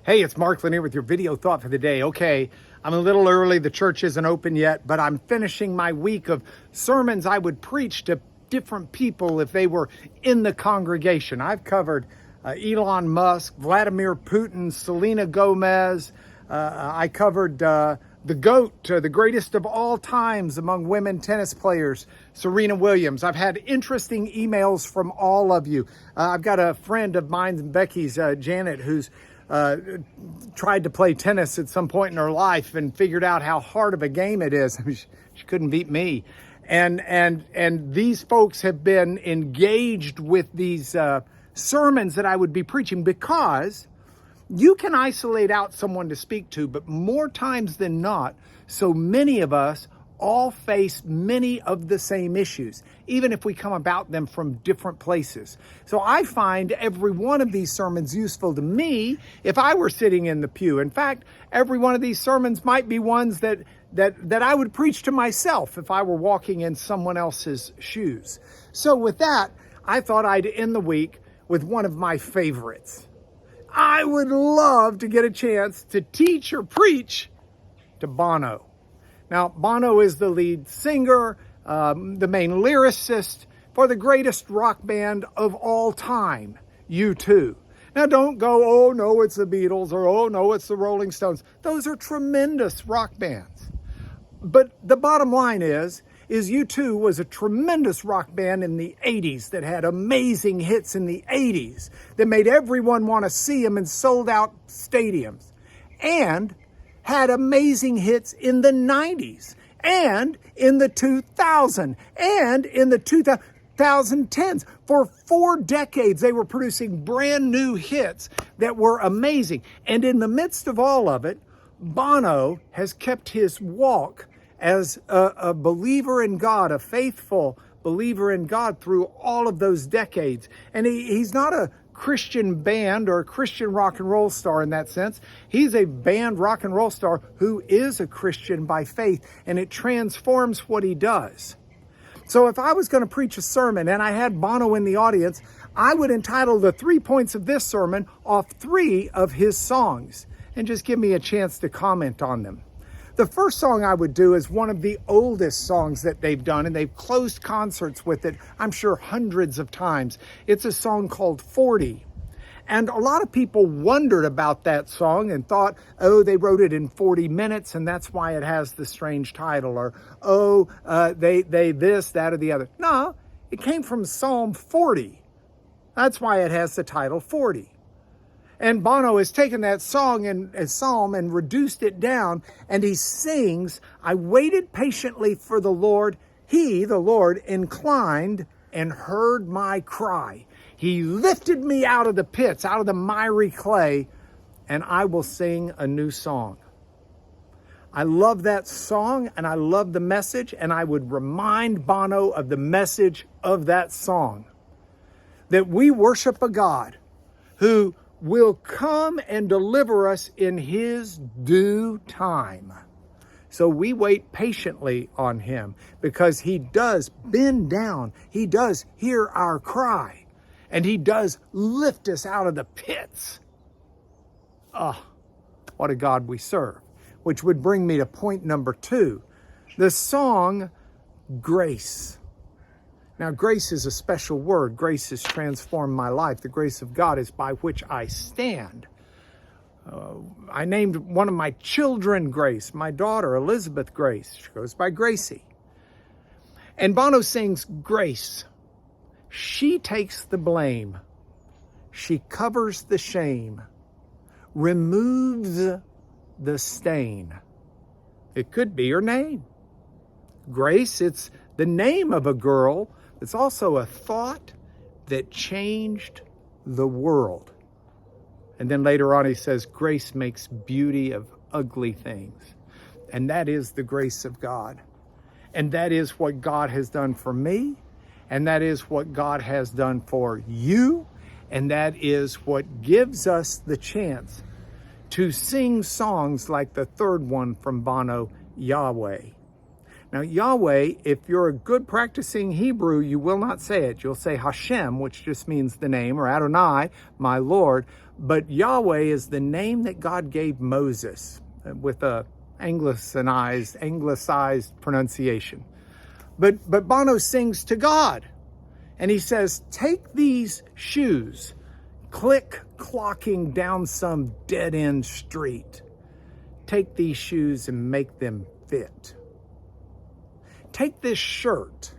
Hey, it's Mark Lanier with your video thought for the day. Okay, I'm a little early. The church isn't open yet, but I'm finishing my week of sermons I would preach to different people if they were in the congregation. I've covered Elon Musk, Vladimir Putin, Selena Gomez. I covered the GOAT, the greatest of all times among women tennis players, Serena Williams. I've had interesting emails from all of you. I've got a friend of mine, Becky's, Janet, who's tried to play tennis at some point in her life and figured out how hard of a game it is. I mean, she couldn't beat me. And these folks have been engaged with these sermons that I would be preaching, because you can isolate out someone to speak to, but more times than not, so many of us all face many of the same issues, even if we come about them from different places. So I find every one of these sermons useful to me if I were sitting in the pew. In fact, every one of these sermons might be ones that I would preach to myself if I were walking in someone else's shoes. So with that, I thought I'd end the week with one of my favorites. I would love to get a chance to teach or preach to Bono. Now, Bono is the lead singer, the main lyricist for the greatest rock band of all time, U2. Now, don't go, oh, no, it's the Beatles, or oh, no, it's the Rolling Stones. Those are tremendous rock bands. But the bottom line is U2 was a tremendous rock band in the 80s that had amazing hits in the 80s that made everyone want to see them in sold-out stadiums, and had amazing hits in the 90s and in the 2000s and in the 2010s. For 4 decades, they were producing brand new hits that were amazing. And in the midst of all of it, Bono has kept his walk as a believer in God, a faithful believer in God through all of those decades. And he's not a Christian band or a Christian rock and roll star in that sense. He's a band rock and roll star who is a Christian by faith, and it transforms what he does. So if I was going to preach a sermon and I had Bono in the audience, I would entitle the 3 points of this sermon off 3 of his songs, and just give me a chance to comment on them. The first song I would do is one of the oldest songs that they've done, and they've closed concerts with it, I'm sure hundreds of times. It's a song called 40. And a lot of people wondered about that song and thought, oh, they wrote it in 40 minutes, and that's why it has the strange title. Or, oh, they this, that, or the other. No, it came from Psalm 40. That's why it has the title 40. And Bono has taken that song and psalm and reduced it down, and he sings, I waited patiently for the Lord. He, the Lord, inclined and heard my cry. He lifted me out of the pits, out of the miry clay, and I will sing a new song. I love that song, and I love the message, and I would remind Bono of the message of that song, that we worship a God who will come and deliver us in his due time. So we wait patiently on him, because he does bend down. He does hear our cry, and he does lift us out of the pits. Ah, what a God we serve. Which would bring me to point number 2, the song Grace. Now, grace is a special word. Grace has transformed my life. The grace of God is by which I stand. I named one of my children Grace, my daughter Elizabeth Grace. She goes by Gracie. And Bono sings Grace. She takes the blame. She covers the shame, removes the stain. It could be her name. Grace, it's the name of a girl. It's also a thought that changed the world. And then later on he says, grace makes beauty of ugly things. And that is the grace of God. And that is what God has done for me. And that is what God has done for you. And that is what gives us the chance to sing songs like the third one from Bono, Yahweh. Now, Yahweh, if you're a good practicing Hebrew, you will not say it. You'll say Hashem, which just means the name, or Adonai, my Lord. But Yahweh is the name that God gave Moses with a anglicized pronunciation. But Bono sings to God, and he says, take these shoes, clocking down some dead-end street. Take these shoes and make them fit. Take this shirt,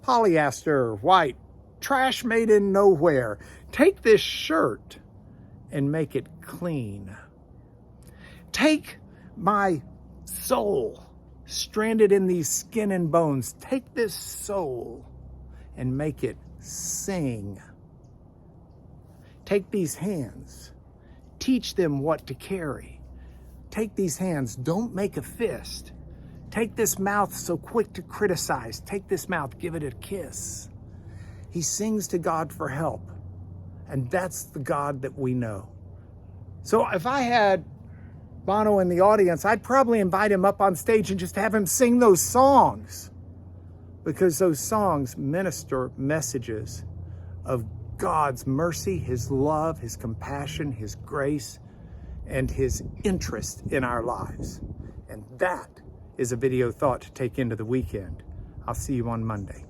polyester, white, trash made in nowhere. Take this shirt and make it clean. Take my soul, stranded in these skin and bones. Take this soul and make it sing. Take these hands, teach them what to carry. Take these hands, don't make a fist. Take this mouth so quick to criticize. Take this mouth, give it a kiss. He sings to God for help, and that's the God that we know. So if I had Bono in the audience, I'd probably invite him up on stage and just have him sing those songs, because those songs minister messages of God's mercy, His love, His compassion, His grace, and His interest in our lives. And that is a video thought to take into the weekend. I'll see you on Monday.